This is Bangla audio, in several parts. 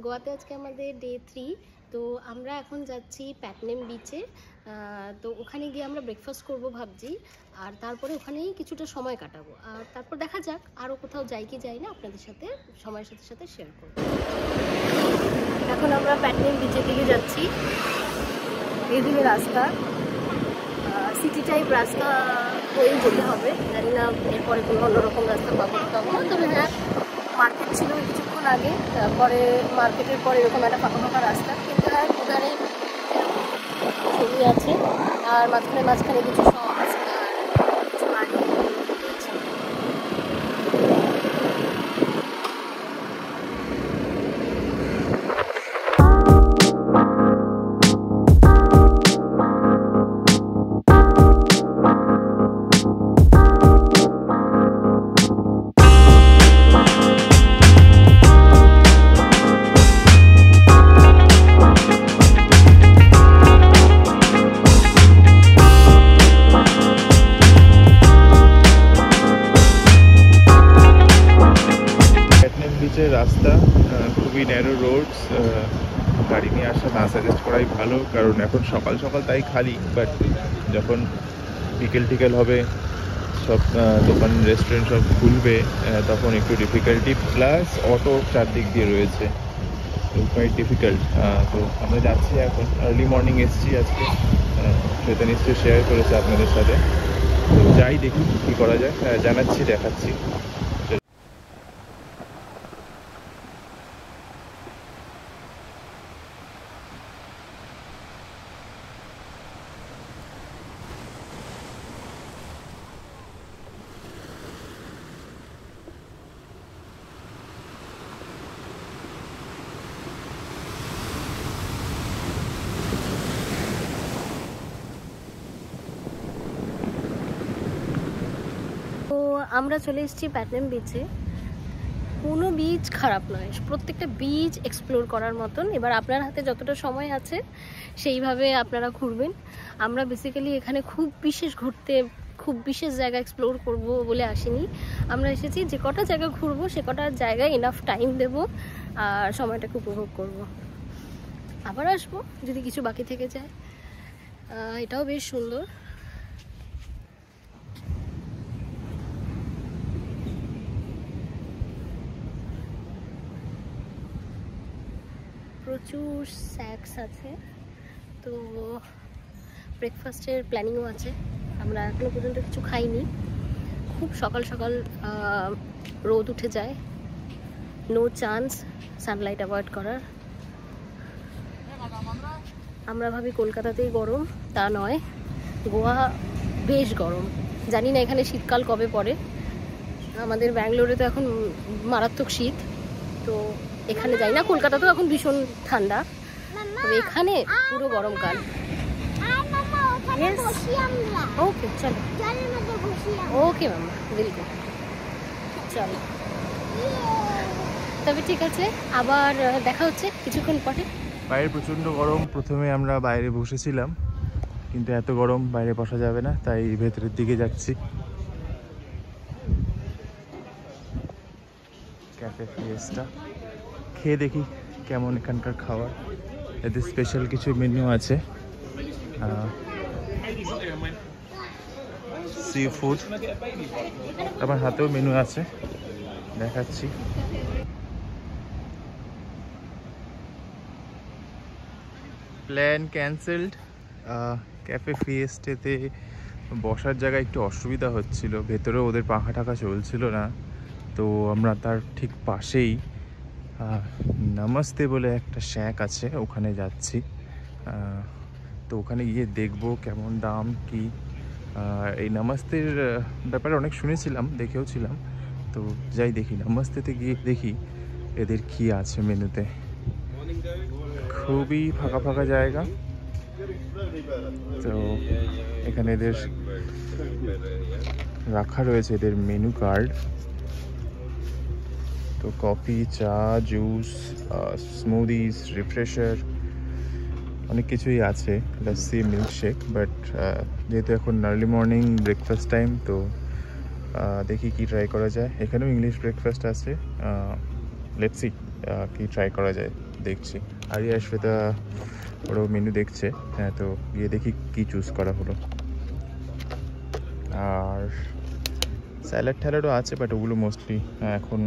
গোয়াতে আজকে আমাদের ডে 3। তো আমরা এখন যাচ্ছি প্যাটনেম বিচে। তো ওখানে গিয়ে আমরা ব্রেকফাস্ট করব ভাবছি, আর তারপরে ওখানেই কিছুটা সময় কাটাবো, আর তারপর দেখা যাক আরও কোথাও যাই কি যাই না, আপনাদের সাথে সময়ের সাথে সাথে শেয়ার করব। এখন আমরা প্যাটনেম বিচের দিকে যাচ্ছি। এইদিকে রাস্তা সিটি টাইপ রাস্তা হয়েই যেতে হবে, জানি না এরপরে কোনো অন্যরকম রাস্তা পাবো না। তবে হ্যাঁ, মার্কেট ছিল কিছুক্ষণ আগে, তারপরে মার্কেটের পরে এরকম একটা ফাঁকা ফাঁকা রাস্তা, কিন্তু হ্যাঁ ওখানে ছবি আছে আর মাঝখানে কিছু শপ আছে আর কিছু বাড়ি রয়েছে। রাস্তা খুবই ন্যারো রোডস, গাড়ি নিয়ে আসা না সাজেস্ট করাই ভালো, কারণ এখন সকাল সকাল তাই খালি, বাট যখন বিকেল হবে সব দোকান রেস্টুরেন্ট সব খুলবে তখন একটু ডিফিকাল্টি, প্লাস অটো চারদিক দিয়ে রয়েছে, তো কোয়াইট ডিফিকাল্ট। তো আমরা যাচ্ছি এখন, আর্লি মর্নিং এসছি আজকে, সেটা নিশ্চয়ই শেয়ার করেছে আপনাদের সাথে। তো যাই দেখি কী করা যায়, জানাচ্ছি, দেখাচ্ছি। আমরা চলে এসেছি প্যাটনেম বিচে। কোনো বিচ খারাপ নয়, প্রত্যেকটা বিচ এক্সপ্লোর করার মতন। এবার আপনার হাতে যতটা সময় আছে সেইভাবে আপনারা ঘুরবেন। আমরা বেসিক্যালি এখানে খুব বিশেষ জায়গা এক্সপ্লোর করব বলে আসিনি। আমরা এসেছি যে কটা জায়গা ঘুরবো সে কটা জায়গায় এনাফ টাইম দেব আর সময়টাকে উপভোগ করব। আবার আসবো যদি কিছু বাকি থেকে যায়। এটাও বেশ সুন্দর। প্রচুর স্ন্যাক্স আছে, তো ব্রেকফাস্টের প্ল্যানিংও আছে। আমরা এখনো পর্যন্ত কিছু খাইনি, খুব সকাল সকাল রোদ উঠে যায়, নো চান্স সানলাইট অ্যাভয়েড করার। আমরা ভাবি কলকাতাতেই গরম, তা নয়, গোয়া বেশ গরম। জানি না এখানে শীতকাল কবে পড়ে। আমাদের ব্যাঙ্গালোরে তো এখন মারাত্মক শীত, তো এখানে যাই না। কলকাতাতেও এখন ভীষণ ঠান্ডা, তবে এখানে পুরো গরমকাল। ওকে চলো, ওকে মাম্মা, ওয়েলকাম, চলো তবে ঠিক আছে, আবার দেখা হচ্ছে কিছুক্ষণ পরে। বাইরে প্রচণ্ড গরম। প্রথমে আমরা বাইরে বসেছিলাম, কিন্তু এত গরম বাইরে বসা যাবে না, তাই ভেতরের দিকে যাচ্ছি। ক্যাফে ফিয়েস্টা খেয়ে দেখি কেমন এখানকার খাবার। এদের স্পেশাল কিছু মেনু আছে, সি ফুড। আমার হাতেও মেনু আছে, দেখাচ্ছি। Plan cancelled. ক্যাফে ফিয়েস্টেতে বসার জায়গায় একটু অসুবিধা হচ্ছিল, ভেতরেও ওদের পাখা টাকা চলছিল না, তো আমরা তার ঠিক পাশেই নমস্তে বলে একটা শ্যাক আছে, ওখানে যাচ্ছি। তো ওখানে গিয়ে দেখবো কেমন দাম কি। এই নমস্তের ব্যাপারে অনেক শুনেছিলাম, দেখেও ছিলাম, তো যাই দেখি নমস্তেতে গিয়ে দেখি এদের কি আছে মেনুতে। খুবই ফাঁকা ফাঁকা জায়গা, তো এখানে এদের রাখা রয়েছে এদের মেনু কার্ড। তো কফি, চা, জুস, স্মুদিজ, রিফ্রেশার, অনেক কিছুই আছে, লস্যি, মিল্কশেক। বাট যেহেতু এখন আর্লি মর্নিং ব্রেকফাস্ট টাইম, তো দেখি কি ট্রাই করা যায়। এখানেও ইংলিশ ব্রেকফাস্ট আছে, লেটস সি কি ট্রাই করা যায়, দেখছি। আরিয়া শ্বেতা ওরও মেনু দেখছে। হ্যাঁ, তো গিয়ে দেখি কি চুজ করা হলো। আর স্যালাড ট্যালাডও আছে, বাট ওগুলো মোস্টলি এখন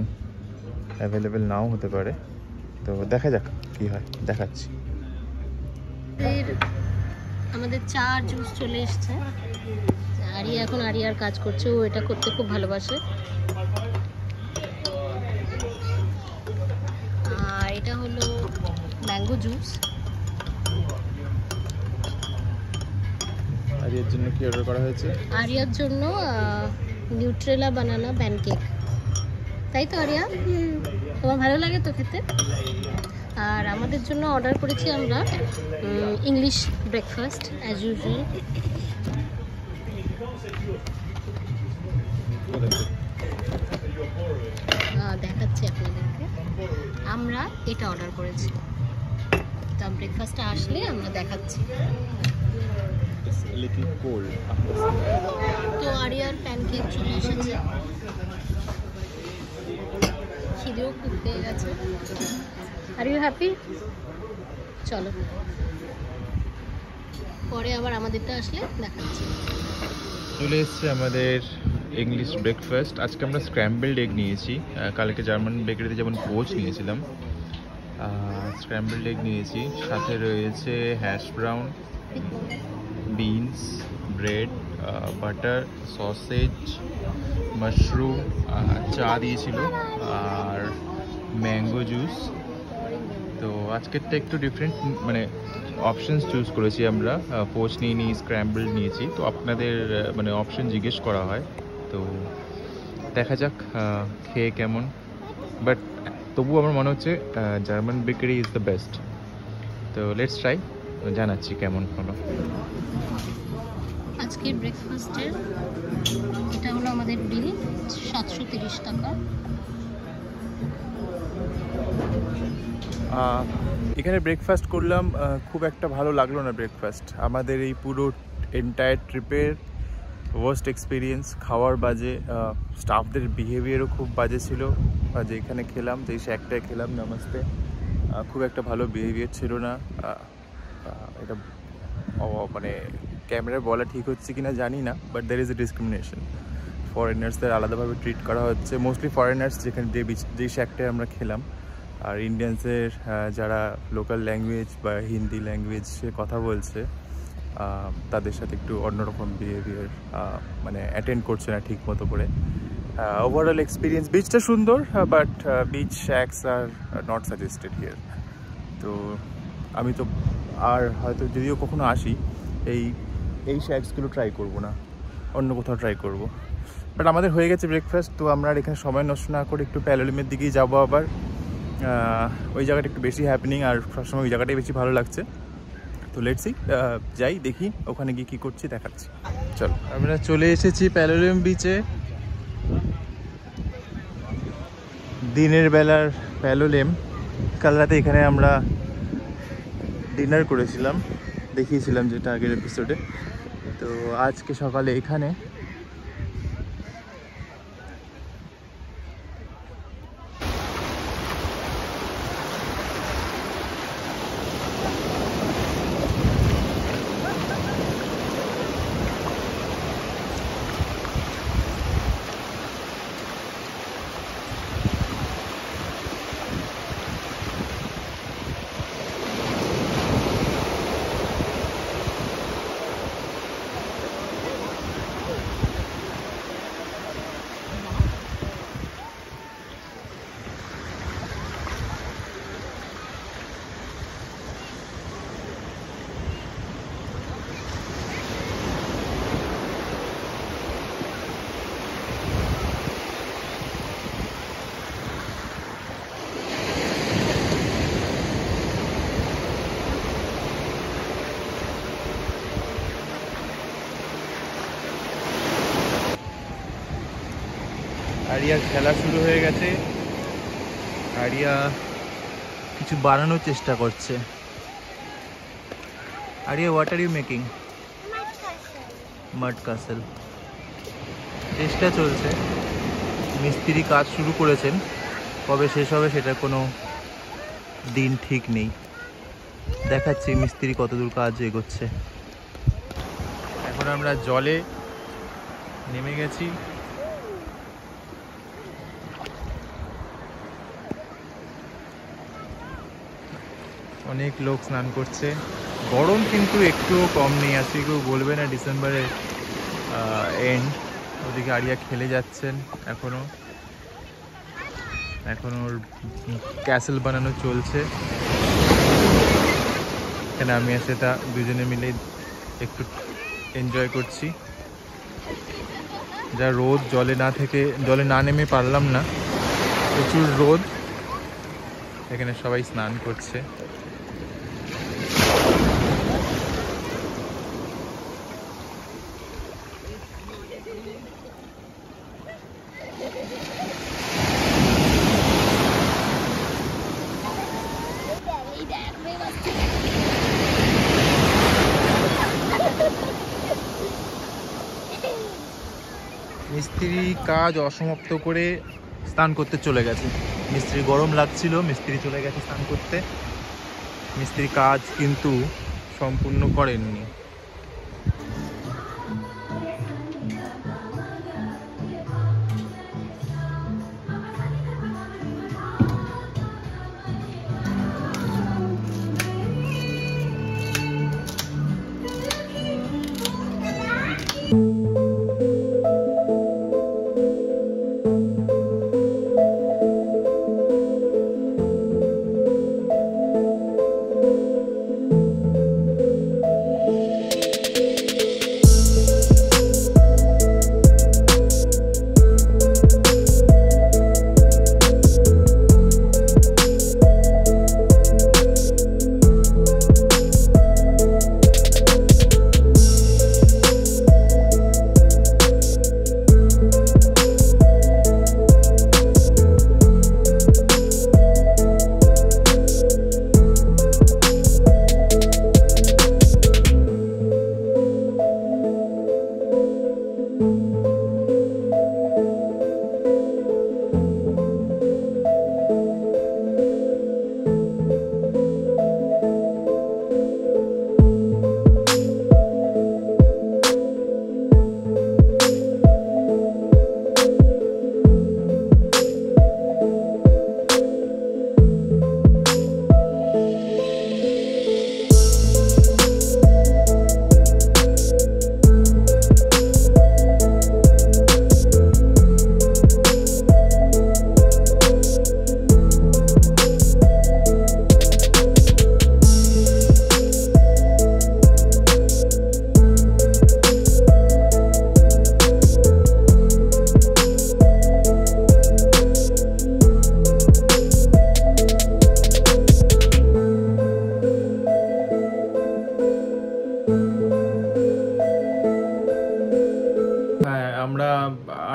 অ্যাভেলেবেল নাও হতে পারে। তো দেখা যাক কি হয়, দেখাচ্ছি। আমাদের চা আর জুস চলে এসছে। আরিয়া এখন আরিয়ার কাজ করছে, ও এটা করতে খুব ভালোবাসে। আর এটা হলো ম্যাঙ্গো জুস। আরিয়ার জন্য কি অর্ডার করা হয়েছে? আরিয়ার জন্য নিউট্রেলা বানানা প্যানকেক। তাই তো আরিয়া, তোমার ভালো লাগে তো খেতে? আর আমাদের জন্য অর্ডার করেছি আমরা ইংলিশ ব্রেকফাস্ট অ্যাজ ইউজুয়াল। দেখাচ্ছি আপনাদেরকে, আমরা এটা অর্ডার করেছি। তা ব্রেকফাস্টটা আসলে আমরা দেখাচ্ছি। তো আরিয়ার প্যানকেক চলে এসেছে, খিদেও খুব পেয়ে গেছে। Are you happy? চলো পরে আবার আমাদেরটা আসলে দেখাচ্ছি। চলে এসছে আমাদের ইংলিশ ব্রেকফাস্ট। আজকে আমরা স্ক্র্যাম্বলড এগ নিয়েছি। কালকে জার্মান বেকারিতে যেমন পোচ নিয়েছিলাম, স্ক্র্যাম্বলড এগ নিয়েছি। সাথে রয়েছে hash brown, beans, bread, butter, sausage, mushroom, চা দিয়েছিল আর ম্যাঙ্গো জুস। তো আজকেরটা একটু ডিফারেন্ট, মানে অপশানস চুজ করেছি আমরা। পোচ নিয়ে স্ক্র্যাম্বলড নিয়েছি। তো আপনাদের মানে অপশন জিজ্ঞেস করা হয়, তো দেখা যাক খেয়ে কেমন। বাট তবু আমার মনে হচ্ছে German bakery is the best. তো লেটস ট্রাই, জানাচ্ছি কেমন হলো। আজকের ব্রেকফাস্টের এটা হলো আমাদের বিল, 730 টাকা। এখানে ব্রেকফাস্ট করলাম, খুব একটা ভালো লাগলো না ব্রেকফাস্ট। আমাদের এই পুরো এন্টায়ার ট্রিপের ওয়ার্স্ট এক্সপিরিয়েন্স। খাওয়ার বাজে, স্টাফদের বিহেভিয়ারও খুব বাজে ছিল। যে এখানে খেলাম, যে একটাই খেলাম নামাজতে, খুব একটা ভালো বিহেভিয়ার ছিল না। এটা মানে ক্যামেরায় বলা ঠিক হচ্ছে কিনা জানি না, but there is a discrimination. ফরেনার্সদের আলাদাভাবে ট্রিট করা হচ্ছে, মোস্টলি ফরেনার্স যেখানে যে শ্যাকটায় আমরা খেলাম। আর ইন্ডিয়ানসের যারা লোকাল ল্যাঙ্গুয়েজ বা হিন্দি ল্যাঙ্গুয়েজে কথা বলছে, তাদের সাথে একটু অন্যরকম বিহেভিয়ার, মানে অ্যাটেন্ড করছে না ঠিক মতো করে। ওভারঅল এক্সপিরিয়েন্স, বিচটা সুন্দর, but beach shacks are not suggested here. তো আমি তো আর হয়তো যদিও কখনো আসি এই শ্যাকসগুলো ট্রাই করব না, অন্য কোথাও ট্রাই করব। বাট আমাদের হয়ে গেছে ব্রেকফাস্ট, তো আমরা আর এখানে সময় নষ্ট না করে একটু প্যালোলিমের দিকেই যাবো আবার। ওই জায়গাটা একটু বেশি হ্যাপেনিং, আর সবসময় ওই জায়গাটাই বেশি ভালো লাগছে। তো লেটস সি, যাই দেখি ওখানে গিয়ে কী করছি, দেখাচ্ছি। চলো, আমরা চলে এসেছি প্যালোলিম বিচে। দিনের বেলার প্যালোলিম। কাল রাতে এখানে আমরা ডিনার করেছিলাম, দেখিয়েছিলাম যেটা আগের এপিসোডে। তো আজকে সকালে এখানে আরিয়ার খেলা শুরু হয়ে গেছে। আরিয়া কিছু বানানোর চেষ্টা করছে। Aria, what are you making? Mud castle. চেষ্টা চলছে, মিস্ত্রি কাজ শুরু করেছেন। কবে শেষ হবে সেটা কোনো দিন ঠিক নেই। দেখাচ্ছি মিস্ত্রি কতদূর কাজ এগোচ্ছে। এখন আমরা জলে নেমে গেছি। অনেক লোক স্নান করছে। গরম কিন্তু একটুও কম নেই। আজকে কেউ বলবে না ডিসেম্বরের এন্ড। ওদিকে আরিয়া খেলে যাচ্ছেন এখনো ওর ক্যাসেল বানানো চলছে। এখানে আমি আর সেটা দুজনে মিলে একটু এনজয় করছি। যা রোদ, জলে না নেমে পারলাম না, প্রচুর রোদ। এখানে সবাই স্নান করছে। মিস্ত্রি কাজ অসমাপ্ত করে স্নান করতে চলে গেছে। মিস্ত্রি গরম লাগছিল, মিস্ত্রি চলে গেছে স্নান করতে। মিস্ত্রি কাজ কিন্তু সম্পূর্ণ করেননি।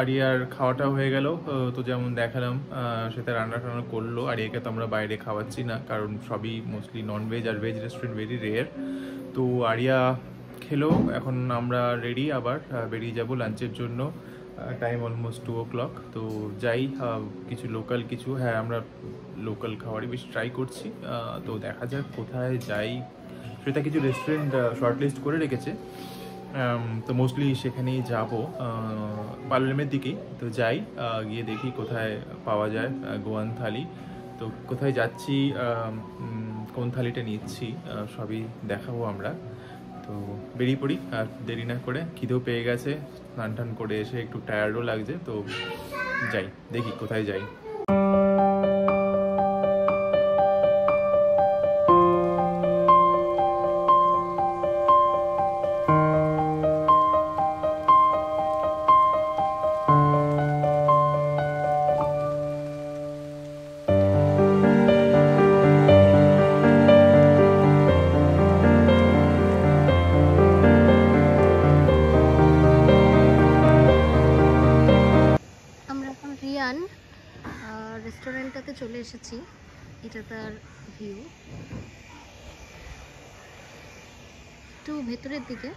আরিয়ার খাওয়াটা হয়ে গেল। তো যেমন দেখালাম সেটা রান্না টান্না করলো। আরিয়াকে তো আমরা বাইরে খাওয়াচ্ছি না, কারণ সবই মোস্টলি ননভেজ, আর ভেজ রেস্টুরেন্ট ভেরি রেয়ার। তো আরিয়া খেলো। এখন আমরা রেডি, আবার বেরিয়ে যাব লাঞ্চের জন্য। Time almost 2 o'clock। তো যাই, কিছু লোকাল আমরা লোকাল খাবারই বেশি ট্রাই করছি। তো দেখা যাক কোথায় যাই। সেটা কিছু রেস্টুরেন্ট শর্টলিস্ট করে রেখেছে, তো মোস্টলি সেখানেই যাব, পার্লামের দিকেই। তো যাই, গিয়ে দেখি কোথায় পাওয়া যায় গোয়ান থালি। তো কোথায় যাচ্ছি, কোন থালিটা নিচ্ছি, সবই দেখাবো আমরা। তো বেরিয়ে পড়ি, আর দেরি না করে। খিদেও পেয়ে গেছে, স্নান টান করে এসে একটু টায়ার্ডও লাগছে। তো যাই, দেখি কোথায় যাই। রেস্টুরেন্টটাতে চলে এসেছি। এটা তার ভিউ, একটু ভেতরের দিকে।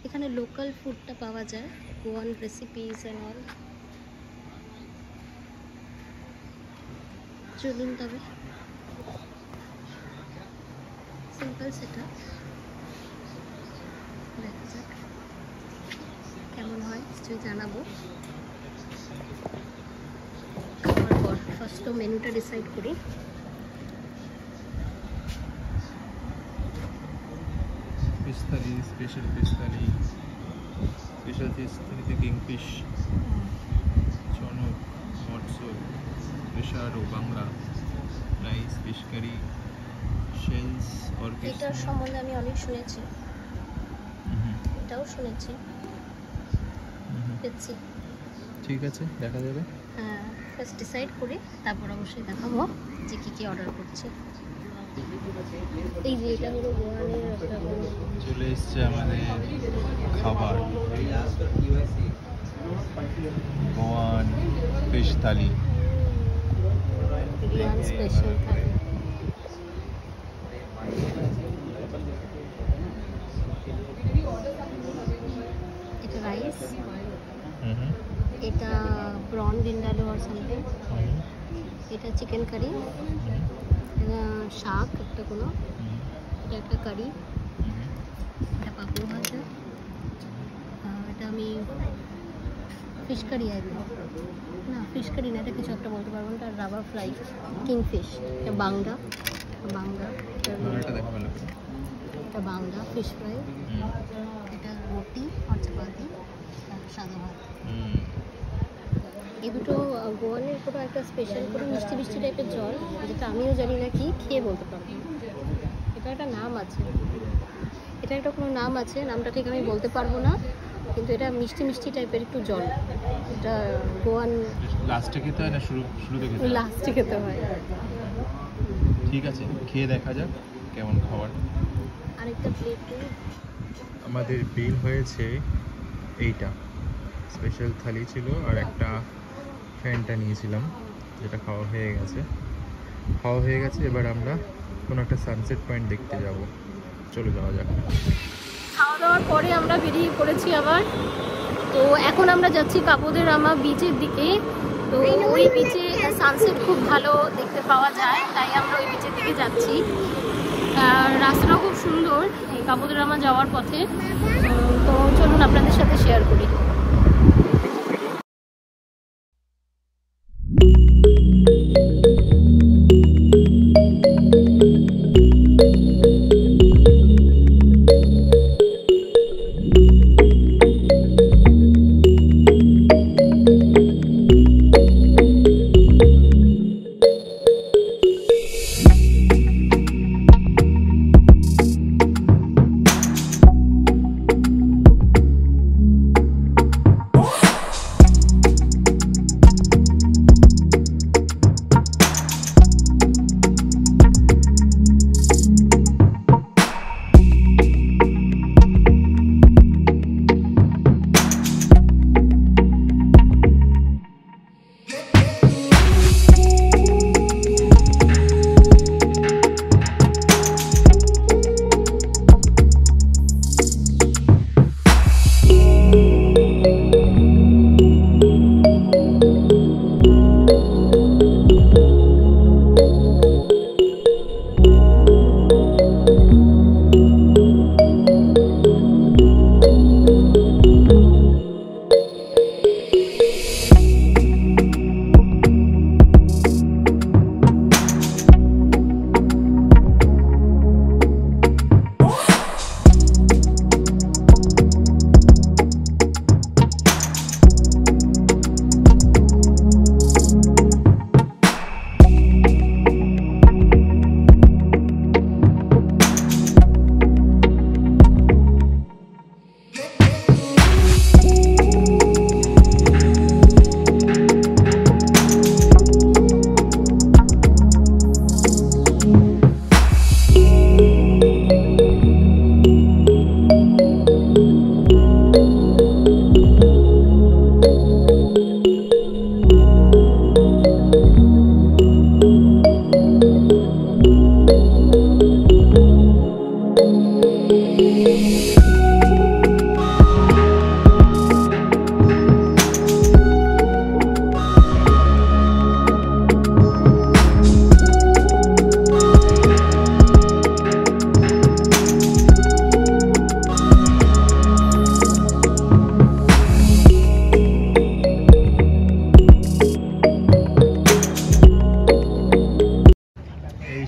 এখানে এখানে লোকাল ফুডটা পাওয়া যায়, গোয়ান রেসিপিস অ্যান্ড অল। চলুন তবে, সিম্পল সেটা দেখা যাক কেমন হয়, নিশ্চয়ই জানাবো। খাওয়ার পর ফার্স্ট তো মেনুটা ডিসাইড করি। fish thali, special fish thali, special fish thali kingfish, chonok, motso, pesaro, bangla, rice, fish curry, shells, orchid. এটার সম্বন্ধে আমি অনেক শুনেছি, এটাও শুনেছি, দেখছি। ঠিক আছে, দেখা যাবে। হ্যাঁ, ফার্স্ট ডিসাইড করি, তারপর অবশ্যই দেখাবো যে কী কী অর্ডার করছি। এই যে এটা হলো গোয়ানের একটা চলে এসছে আমাদের খাবার, গোয়ান ফিশ থালি। গোয়ান স্পেশাল থালি। এটা রাইস, এটা প্রন ভিন্ডালো আর সামথিং, এটা চিকেন কারি, এটা শাক একটা কোনো, এটা একটা কারি, এটা পাপড় ভাজা, এটা আমি ফিশ কারি না, ফিশ কারি না, এটা কিছু একটা বলতে পারবো না। এটা রাবার ফ্রাই, কিংফিশ, এটা বাংলা, এটা বাংলা ফিশ ফ্রাই, এটা রুটি আর চাপাতি, সাদা ভাত। এই দুটো গোয়ানের কোনো একটা স্পেশাল কোনো মিষ্টি মিষ্টি টাইপের জল, যেটা আমিও জানি না কি, খেয়ে বলতে পারবো। এটা একটা নাম আছে, এটা একটা কোনো নাম আছে, নামটা ঠিক আমি বলতে পারবো না, কিন্তু এটা মিষ্টি মিষ্টি টাইপের একটু জল। এটা গোয়ান লাস্টে খেতে হয় না শুরুতে খেতে হয়? লাস্টে খেতে হয়। ঠিক আছে, খেয়ে দেখা যাক কেমন খাবার। আরেকটা প্লেটে আমাদের বিল হয়েছে এইটা, স্পেশাল থালি ছিল আর একটা ফ্যানটা নিয়েছিলাম, যেটা খাওয়া হয়ে গেছে। এবার আমরা কোনো একটা সানসেট পয়েন্ট দেখতে যাব, চলে যাওয়া যাক। খাওয়া দাওয়ার পরে আমরা বেরিয়ে পড়েছি আবার। তো এখন আমরা যাচ্ছি কাপোদের রামা বিচের দিকে। তো ওই বিচে সানসেট খুব ভালো দেখতে পাওয়া যায়, তাই আমরা ওই বিচের দিকে যাচ্ছি। আর রাস্তাটাও খুব সুন্দর এই কাপোদের রামা যাওয়ার পথে। তো চলুন আপনাদের সাথে শেয়ার করি।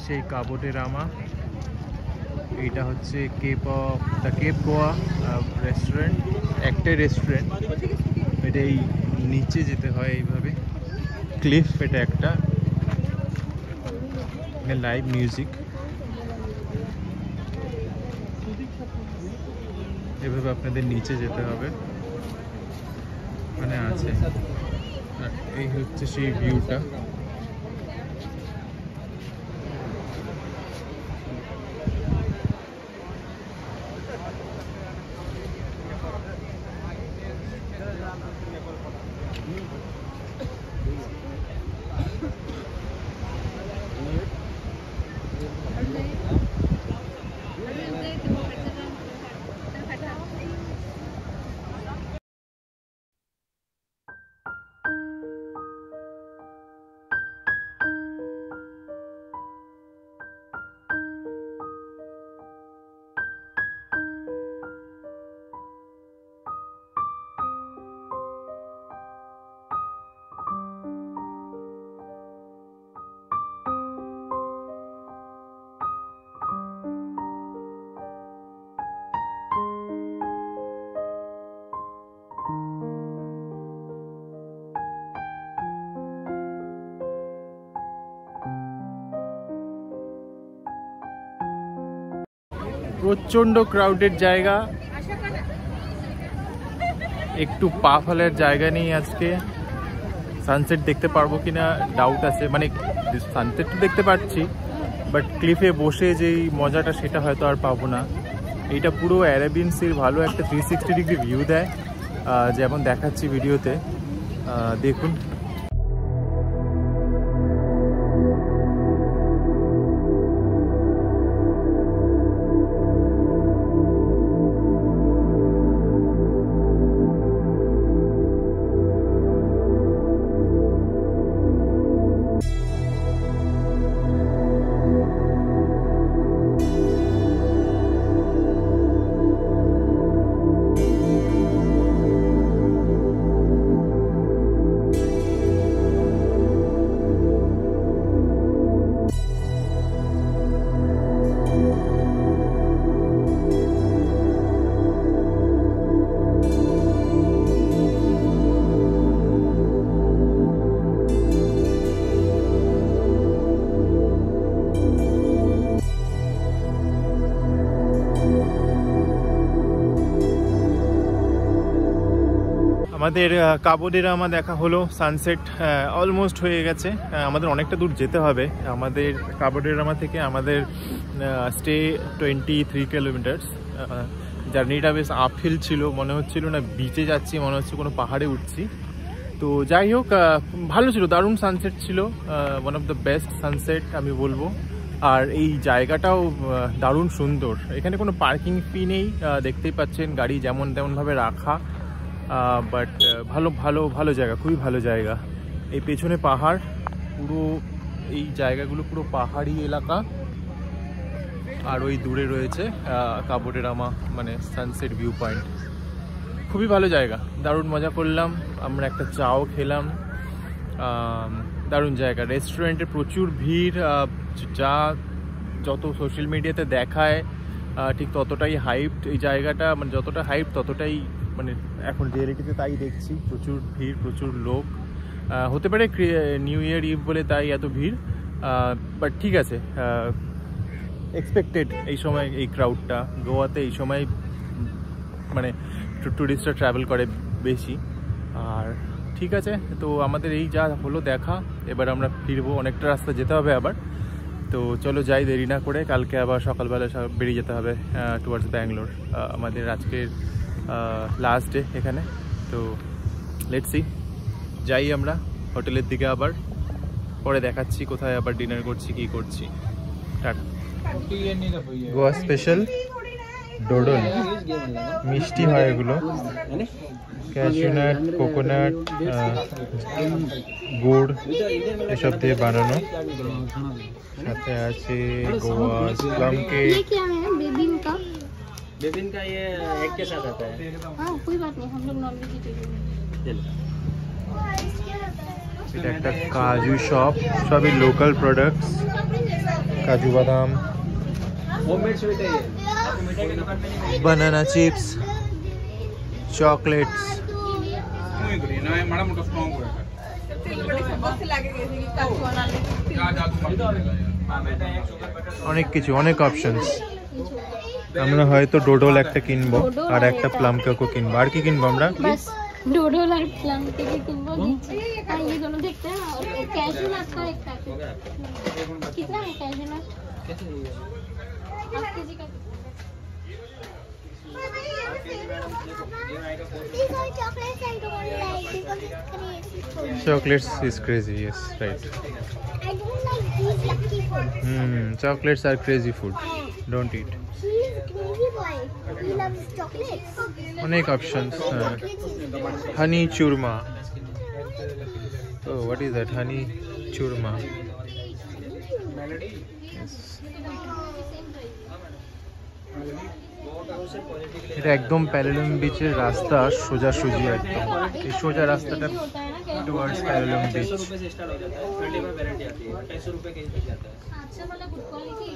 সেই কাবো ডে রামা। এইটা হচ্ছে দ্য কেপ গোয়া রেস্টুরেন্ট, একটাই রেস্টুরেন্ট। এটা এই নিচে যেতে হয় এইভাবে, ক্লিফ এটা একটা, লাইভ মিউজিক, এভাবে আপনাদের নিচে যেতে হবে, ওখানে আছে। এই হচ্ছে সেই ভিউটা। প্রচণ্ড ক্রাউডেড জায়গা, একটু পা ফেলার জায়গা নেই আজকে। সানসেট দেখতে পারবো কিনা ডাউট আছে, মানে সানসেট তো দেখতে পাচ্ছি, বাট ক্লিফে বসে যেই মজাটা সেটা হয়তো আর পাবো না। এইটা পুরো অ্যারাবিয়ান সির ভালো একটা 360 ডিগ্রি ভিউ দেয়, যেমন দেখাচ্ছি ভিডিওতে, দেখুন। আমাদের কাবো ডে রামা দেখা হলো, সানসেট অলমোস্ট হয়ে গেছে। আমাদের অনেকটা দূর যেতে হবে। আমাদের কাবো ডে রামা থেকে আমাদের স্টে 23 কিলোমিটার্স। জার্নিটা বেশ আপহিল ছিল, মনে হচ্ছিল না বিচে যাচ্ছি, মনে হচ্ছে কোনো পাহাড়ে উঠছি। তো যাই হোক, ভালো ছিল, দারুণ সানসেট ছিল, one of the best sunset আমি বলবো। আর এই জায়গাটাও দারুণ সুন্দর, এখানে কোনো পার্কিং ফি নেই, দেখতেই পাচ্ছেন গাড়ি যেমন তেমনভাবে রাখা, বাট ভালো ভালো ভালো জায়গা, খুবই ভালো জায়গা। এই পেছনে পাহাড়, পুরো এই জায়গাগুলো পুরো পাহাড়ি এলাকা, আর ওই দূরে রয়েছে কাবো ডে রামা, মানে সানসেট ভিউ পয়েন্ট। খুবই ভালো জায়গা, দারুণ মজা করলাম, আমরা একটা চাও খেলাম, দারুণ জায়গা। রেস্টুরেন্টে প্রচুর ভিড়, যত সোশ্যাল মিডিয়াতে দেখায় ঠিক ততটাই হাইপড এই জায়গাটা, মানে যতটা হাইপ ততটাই মানে এখন রিয়েলিটিতে তাই দেখছি, প্রচুর ভিড়, প্রচুর লোক। হতে পারে নিউ ইয়ার ইভ বলে তাই এত ভিড়, বাট ঠিক আছে, এক্সপেক্টেড এই সময় এই ক্রাউডটা। গোয়াতে এই সময় মানে টুরিস্টরা ট্রাভেল করে বেশি। আর ঠিক আছে, তো আমাদের এই যা হলো দেখা, এবার আমরা ফিরবো, অনেকটা রাস্তা যেতে হবে আবার। তো চলো যাই, দেরি না করে, কালকে আবার সকালবেলা বেরিয়ে যেতে হবে টুয়ার্ডস ব্যাঙ্গালোর। আমাদের আজকের লাস্ট ডে এখানে। তো লেটস সি, যাই আমরা হোটেলের দিকে, আবার পরে দেখাচ্ছি কোথায় আবার ডিনার করছি, কি করছি। টাটা। গোয়া স্পেশাল ডোডল, মিষ্টি হয় এগুলো, ক্যাশিউনাট, কোকোনাট, গুড় এসব দিয়ে বানানো। সাথে আছে গোয়া প্লাম কেক। बेबिन का ये एक के साथ आता है। हाँ कोई बात नहीं, हम लोग नॉन वेजिटेरियन। এটা একটা কাজু শপ, সবই লোকাল প্রোডাক্টস। काजू बादाम, बनाना चिप्स, चॉकलेट्स, অনেক কিছু, অনেক অপশনস। আমরা হয়তো ডোডল একটা কিনবো আর একটা প্লাম কেকও কিনবো। আর কি কিনবো আমরা? बस डोडल और प्लम केक किनको नीचे। हाँ ये दोनों देखते हैं। और कैशू नट का एक पैकेट कितना है? कैशू नट हाफ केजी का। Chocolates is crazy, yes, right. I don't like these lucky foods. Chocolates are crazy food. Don't eat. He is a crazy boy. He loves chocolates. অনেক options. Honey churma. Oh, what is that? Honey churma. Yes. এটা একদম প্যারালাম বিচের রাস্তা, সোজাসুজি একদম। এই সোজা রাস্তাটা টুয়ার্ডস প্যারালাম বিচ। से स्टार्ट हो जाता है, 25 वैरायटी आती है, 250 रुपए केजी तक जाता है। अच्छा वाला गुड क्वालिटी।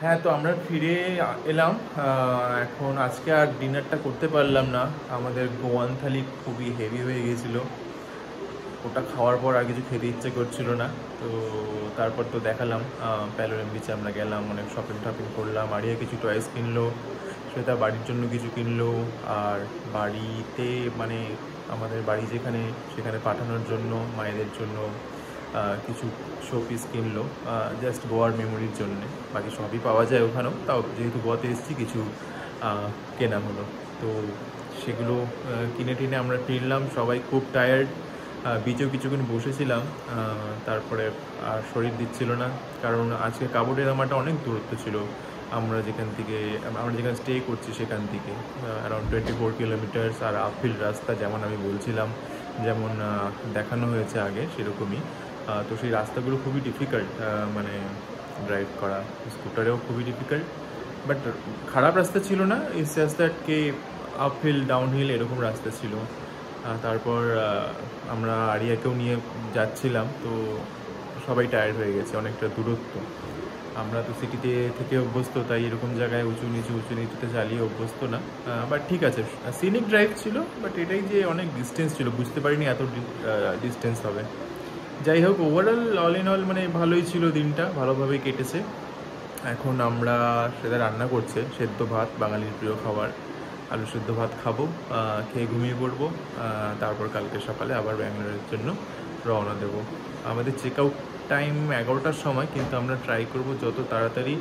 হ্যাঁ, তো আমরা ফিরে এলাম এখন। আজকে আর ডিনারটা করতে পারলাম না, আমাদের গোয়ান থালি খুবই হেভি হয়ে গিয়েছিল। ওটা খাওয়ার পর আর কিছু খেতে ইচ্ছে করছিল না। তো তারপর তো দেখালাম প্যালোরাম বিচে আমরা গেলাম, অনেক শপিং টপিং করলাম। আরিয়া কিছু টয়েস কিনলো, সেটা বাড়ির জন্য কিছু কিনলো, আর বাড়িতে মানে আমাদের বাড়ি যেখানে সেখানে পাঠানোর জন্য মায়েদের জন্য কিছু শোপিস কিনলো, জাস্ট গোয়ার মেমোরির জন্যে। বাকি সবই পাওয়া যায় ওখানেও, তাও যেহেতু গোয়াতে এসেছি কিছু কেনা হলো। তো সেগুলো কিনে টিনে আমরা ফিরলাম, সবাই খুব টায়ার্ড। বিচেও কিছুক্ষণ বসেছিলাম, তারপরে আর শরীর দিচ্ছিল না, কারণ আজকে কাবুটের আমারটা অনেক দূরত্ব ছিল আমরা যেখানে স্টে করছি সেখান থেকে, অ্যারাউন্ড 24 কিলোমিটার্স। আর আপহিল রাস্তা, যেমন আমি বলছিলাম, যেমন দেখানো হয়েছে আগে সেরকমই। তো সেই রাস্তাগুলো খুবই ডিফিকাল্ট, মানে ড্রাইভ করা স্কুটারেও খুবই ডিফিকাল্ট, বাট খারাপ রাস্তা ছিল না। It's just that K uphill downhill এরকম রাস্তা ছিল। তারপর আমরা আরিয়াকেও নিয়ে যাচ্ছিলাম, তো সবাই টায়ার্ড হয়ে গেছে, অনেকটা দূরত্ব। আমরা তো সিটিতে থেকে অভ্যস্ত, তাই এরকম জায়গায় উঁচু নিচুতে চালিয়ে অভ্যস্ত না। বাট ঠিক আছে, সিনিক ড্রাইভ ছিল, বাট এটাই যে অনেক ডিস্টেন্স ছিল, বুঝতে পারিনি এত ডিস্টেন্স হবে। যাই হোক, ওভারঅল অল ইন অল মানে ভালোই ছিল, দিনটা ভালোভাবেই কেটেছে। এখন আমরা সেটা রান্না করছে সেদ্ধ ভাত, বাঙালির প্রিয় খাবার, আলু সেদ্ধ ভাত খাবো, খেয়ে ঘুমিয়ে পড়বো। তারপর কালকে সকালে আবার ব্যাঙ্গালোরের জন্য রওনা দেব। আমাদের চেক আউট টাইম 11টার সময়, কিন্তু আমরা ট্রাই করব যত তাড়াতাড়ি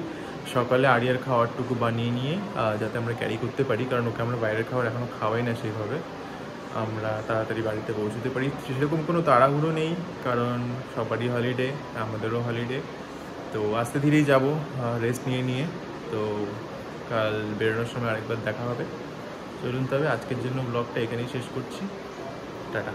সকালে আরিয়ার খাবারটুকু বানিয়ে নিয়ে যাতে আমরা ক্যারি করতে পারি, কারণ ওকে আমরা বাইরের খাবার এখনও খাওয়াই না সেইভাবে। আমরা তাড়াতাড়ি বাড়িতে পৌঁছতে পারি, সেরকম কোনো তাড়াহুড়ো নেই, কারণ সবারই হলিডে, আমাদেরও হলিডে। তো আস্তে ধীরেই যাব, রেস্ট নিয়ে। তো কাল বেরোনোর সময় আরেকবার দেখা হবে। চলুন তবে আজকের জন্য ব্লগটা এখানেই শেষ করছি। টাটা।